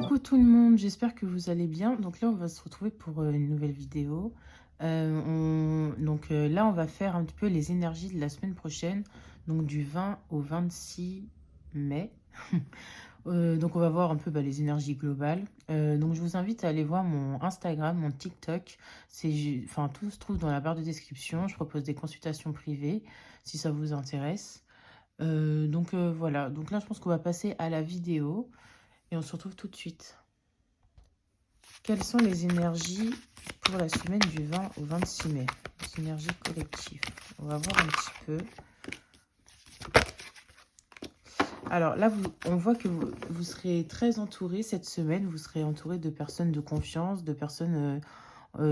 Coucou tout le monde, j'espère que vous allez bien. Donc là, on va se retrouver pour une nouvelle vidéo. Là, on va faire un petit peu les énergies de la semaine prochaine, donc du 20 au 26 mai. Donc on va voir un peu les énergies globales. Donc je vous invite à aller voir mon Instagram, mon TikTok. Enfin, tout se trouve dans la barre de description. Je propose des consultations privées si ça vous intéresse. Voilà, donc là, je pense qu'on va passer à la vidéo et on se retrouve tout de suite. Quelles sont les énergies pour la semaine du 20 au 26 mai? Les énergies collectives. On va voir un petit peu. Alors là, on voit que vous serez très entouré cette semaine. Vous serez entouré de personnes de confiance, de personnes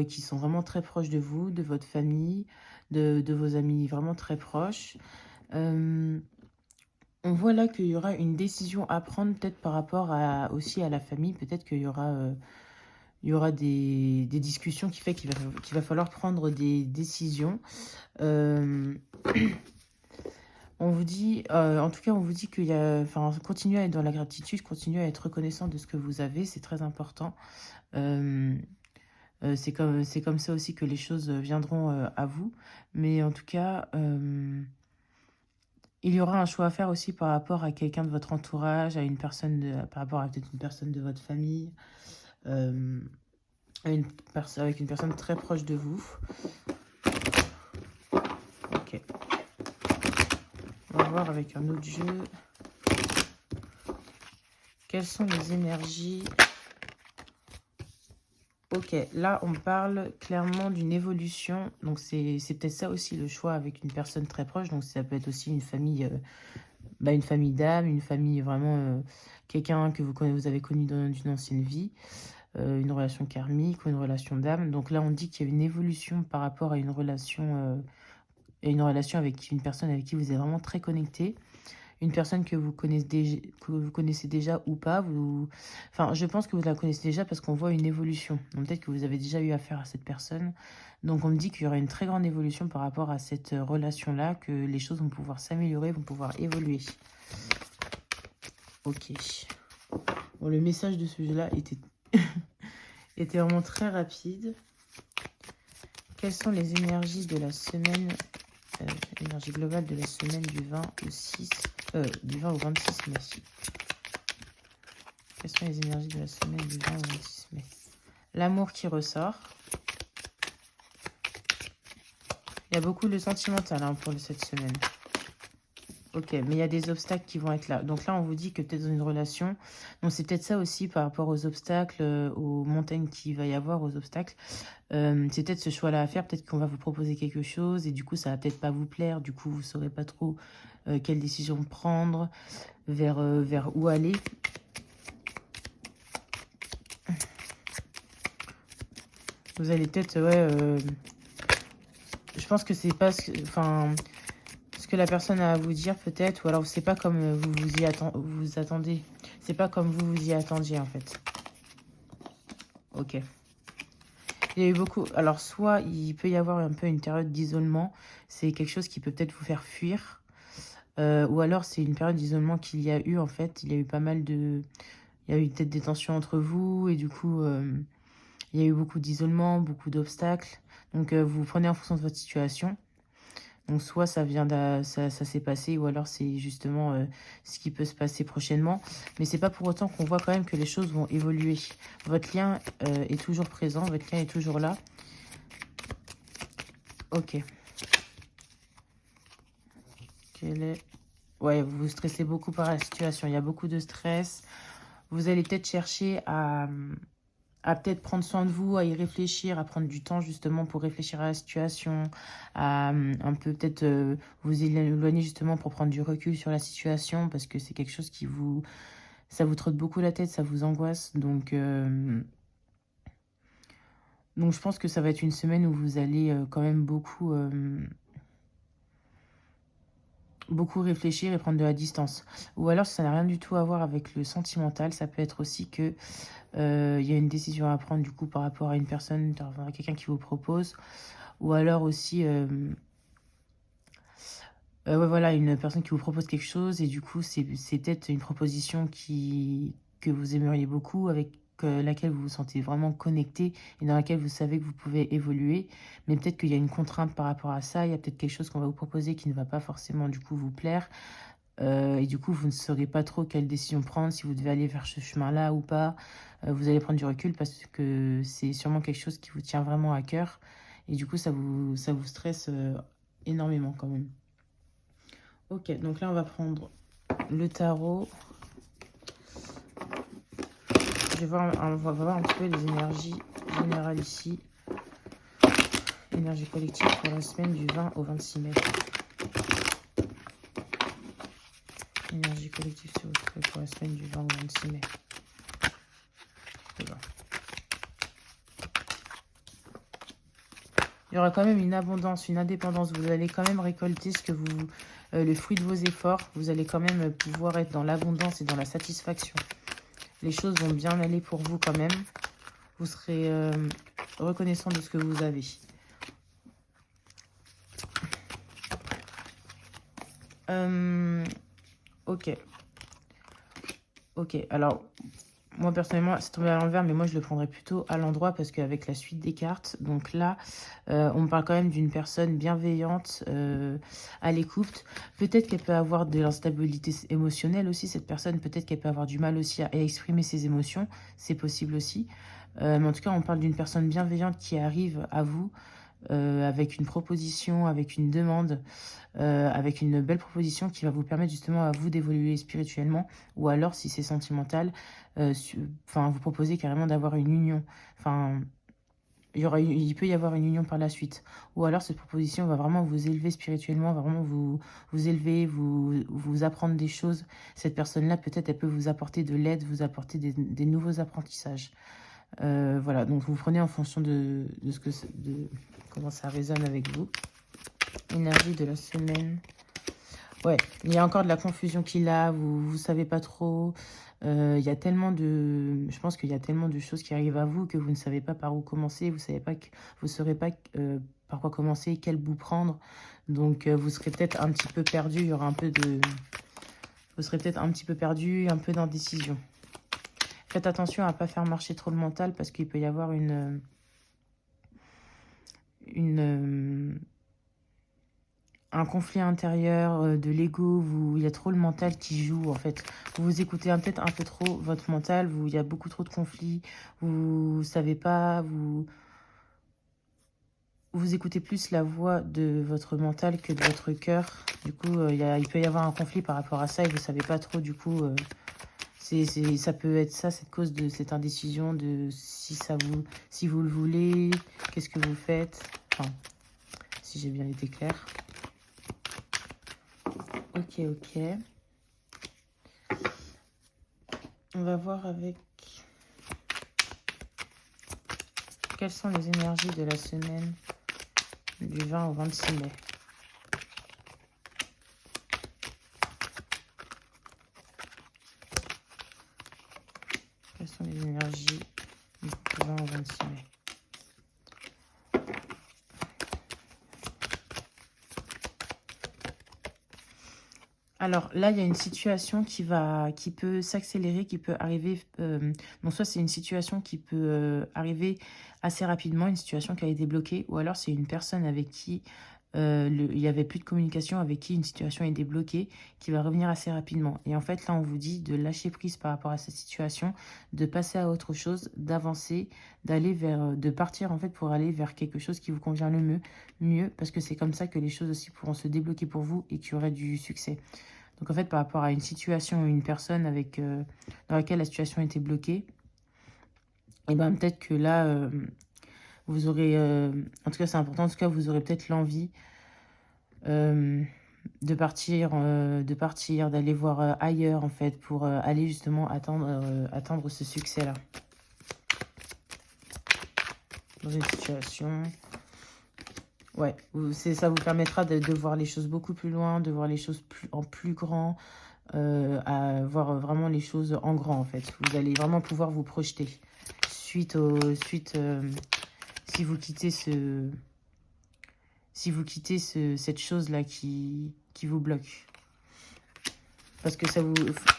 qui sont vraiment très proches de vous, de votre famille, de vos amis vraiment très proches. On voit là qu'il y aura une décision à prendre peut-être par rapport aussi à la famille. Peut-être qu'il y aura... il y aura des discussions qui fait qu'il va falloir prendre des décisions. On vous dit, en tout cas, on vous dit qu'il y a, enfin, continuez à être dans la gratitude, continuez à être reconnaissant de ce que vous avez, c'est très important. C'est comme ça aussi que les choses viendront à vous. Mais en tout cas, il y aura un choix à faire aussi par rapport à quelqu'un de votre entourage, par rapport à peut-être une personne de votre famille. Euh, avec une personne très proche de vous. Ok. On va voir avec un autre jeu. Quelles sont les énergies? Ok, là on parle clairement d'une évolution. Donc c'est peut-être ça aussi le choix avec une personne très proche. Donc ça peut être aussi une famille d'âme, une famille vraiment quelqu'un que vous avez connu dans une ancienne vie. Une relation karmique ou une relation d'âme. Donc là, on dit qu'il y a une évolution par rapport à une relation avec une personne avec qui vous êtes vraiment très connecté. Une personne que vous connaissez déjà ou pas. Enfin, je pense que vous la connaissez déjà parce qu'on voit une évolution. Donc peut-être que vous avez déjà eu affaire à cette personne. Donc on me dit qu'il y aura une très grande évolution par rapport à cette relation-là, que les choses vont pouvoir s'améliorer, vont pouvoir évoluer. Ok. Bon, le message de ce jeu-là était vraiment très rapide. Quelles sont les énergies de la semaine, énergie globale de la semaine du 20 au 26 mai? Quelles sont les énergies de la semaine du 20 au 26 mai? L'amour qui ressort. Il y a beaucoup de sentimental pour cette semaine. Ok, mais il y a des obstacles qui vont être là. Donc là, on vous dit que peut-être dans une relation, donc c'est peut-être ça aussi par rapport aux obstacles, aux montagnes qu'il va y avoir, aux obstacles. C'est peut-être ce choix-là à faire. Peut-être qu'on va vous proposer quelque chose et du coup, ça va peut-être pas vous plaire. Du coup, vous saurez pas trop quelle décision prendre, vers où aller. Vous allez peut-être, je pense que c'est pas ce que la personne a à vous dire peut-être, ou alors c'est pas comme vous attendez. C'est pas comme vous y attendiez en fait. Ok. Il y a eu beaucoup. Alors soit il peut y avoir un peu une période d'isolement. C'est quelque chose qui peut peut-être vous faire fuir. Ou alors c'est une période d'isolement qu'il y a eu en fait. Il y a eu pas mal de... Il y a eu peut-être des tensions entre vous et du coup... il y a eu beaucoup d'isolement, beaucoup d'obstacles. Donc, vous prenez en fonction de votre situation. Donc, soit ça s'est passé, ou alors c'est justement ce qui peut se passer prochainement. Mais c'est pas pour autant qu'on voit quand même que les choses vont évoluer. Votre lien est toujours présent, votre lien est toujours là. Ok. Ouais, vous vous stressez beaucoup par la situation. Il y a beaucoup de stress. Vous allez peut-être chercher à peut-être prendre soin de vous, à y réfléchir, à prendre du temps justement pour réfléchir à la situation, à un peu peut-être vous éloigner justement pour prendre du recul sur la situation parce que c'est quelque chose ça vous trotte beaucoup la tête, ça vous angoisse. Donc je pense que ça va être une semaine où vous allez quand même beaucoup réfléchir et prendre de la distance. Ou alors, si ça n'a rien du tout à voir avec le sentimental, ça peut être aussi que il y a une décision à prendre du coup par rapport à une personne, à quelqu'un qui vous propose. Ou alors aussi, Ouais, voilà, une personne qui vous propose quelque chose et du coup, c'est peut-être une proposition que vous aimeriez beaucoup, avec laquelle vous vous sentez vraiment connecté et dans laquelle vous savez que vous pouvez évoluer. Mais peut-être qu'il y a une contrainte par rapport à ça. Il y a peut-être quelque chose qu'on va vous proposer qui ne va pas forcément du coup vous plaire. Et du coup, vous ne saurez pas trop quelle décision prendre, si vous devez aller vers ce chemin-là ou pas. Vous allez prendre du recul parce que c'est sûrement quelque chose qui vous tient vraiment à cœur. Et du coup, ça vous stresse énormément quand même. Ok, donc là, on va prendre le tarot. On va voir un petit peu les énergies générales ici. Énergie collective pour la semaine du 20 au 26 mai. Énergie collective pour la semaine du 20 au 26 mai. Voilà. Il y aura quand même une abondance, une indépendance. Vous allez quand même récolter le fruit de vos efforts. Vous allez quand même pouvoir être dans l'abondance et dans la satisfaction. Les choses vont bien aller pour vous quand même. Vous serez reconnaissant de ce que vous avez. Ok. Ok, alors, moi personnellement, c'est tombé à l'envers, mais moi je le prendrais plutôt à l'endroit parce qu'avec la suite des cartes, donc là, on me parle quand même d'une personne bienveillante, à l'écoute. Peut-être qu'elle peut avoir de l'instabilité émotionnelle aussi, cette personne. Peut-être qu'elle peut avoir du mal aussi à exprimer ses émotions. C'est possible aussi. Mais en tout cas, on parle d'une personne bienveillante qui arrive à vous avec une proposition, avec une demande, avec une belle proposition qui va vous permettre justement à vous d'évoluer spirituellement, ou alors si c'est sentimental, vous proposez carrément d'avoir une union. Enfin, il peut y avoir une union par la suite. Ou alors cette proposition va vraiment vous élever spirituellement, va vraiment vous élever, vous apprendre des choses. Cette personne-là, peut-être, elle peut vous apporter de l'aide, vous apporter des nouveaux apprentissages. Voilà, donc vous prenez en fonction de comment ça résonne avec vous. Énergie de la semaine. Ouais, il y a encore de la confusion qu'il a, vous savez pas trop. Il y a tellement je pense qu'il y a tellement de choses qui arrivent à vous que vous ne savez pas par où commencer, vous saurez pas par quoi commencer, quel bout prendre. Donc vous serez peut-être un petit peu perdu, il y aura vous serez peut-être un petit peu perdu, un peu d'indécision. Faites attention à ne pas faire marcher trop le mental parce qu'il peut y avoir un conflit intérieur, de l'ego, il y a trop le mental qui joue en fait. Vous écoutez peut-être un peu trop votre mental, il y a beaucoup trop de conflits, vous savez pas, vous écoutez plus la voix de votre mental que de votre cœur. Du coup, il peut y avoir un conflit par rapport à ça et vous savez pas trop du coup. Ça peut être ça, cette cause de cette indécision de si vous le voulez, qu'est-ce que vous faites. Enfin, si j'ai bien été claire. Ok. On va voir avec quelles sont les énergies de la semaine du 20 au 26 mai. Quelles sont les énergies du 20 au 26 mai. Alors là, il y a une situation qui peut s'accélérer, qui peut arriver. Donc soit c'est une situation qui peut arriver assez rapidement, une situation qui a été bloquée, ou alors c'est une personne avec qui il n'y avait plus de communication, avec qui une situation a été bloquée, qui va revenir assez rapidement. Et en fait, là, on vous dit de lâcher prise par rapport à cette situation, de passer à autre chose, d'avancer, de partir en fait pour aller vers quelque chose qui vous convient le mieux, parce que c'est comme ça que les choses aussi pourront se débloquer pour vous et qu'il y aurait du succès. Donc en fait, par rapport à une situation ou une personne dans laquelle la situation était bloquée, et ben peut-être que là, vous aurez, en tout cas c'est important, en tout cas vous aurez peut-être l'envie euh, de partir, d'aller voir ailleurs en fait, pour aller justement atteindre ce succès-là. Dans une situation... Ouais, ça vous permettra de voir les choses beaucoup plus loin, de voir les choses en plus grand, à voir vraiment les choses en grand en fait. Vous allez vraiment pouvoir vous projeter suite si vous quittez cette chose là qui vous bloquent. Parce que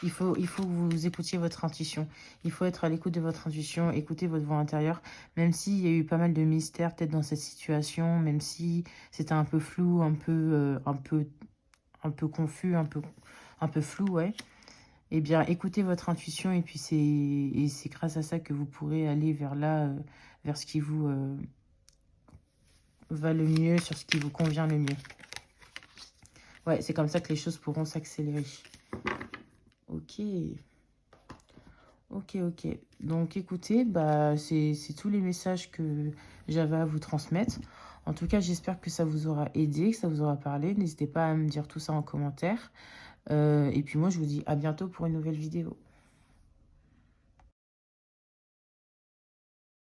il faut que vous écoutiez votre intuition. Il faut être à l'écoute de votre intuition, écouter votre voix intérieure. Même s'il y a eu pas mal de mystères peut-être dans cette situation, même si c'était un peu flou, un peu confus, un peu flou, ouais. Eh bien, écoutez votre intuition et puis c'est grâce à ça que vous pourrez aller vers là, vers ce qui vous va le mieux, sur ce qui vous convient le mieux. Ouais, c'est comme ça que les choses pourront s'accélérer. Ok. Ok, ok. Donc, écoutez, bah, c'est tous les messages que j'avais à vous transmettre. En tout cas, j'espère que ça vous aura aidé, que ça vous aura parlé. N'hésitez pas à me dire tout ça en commentaire. Et puis moi, je vous dis à bientôt pour une nouvelle vidéo.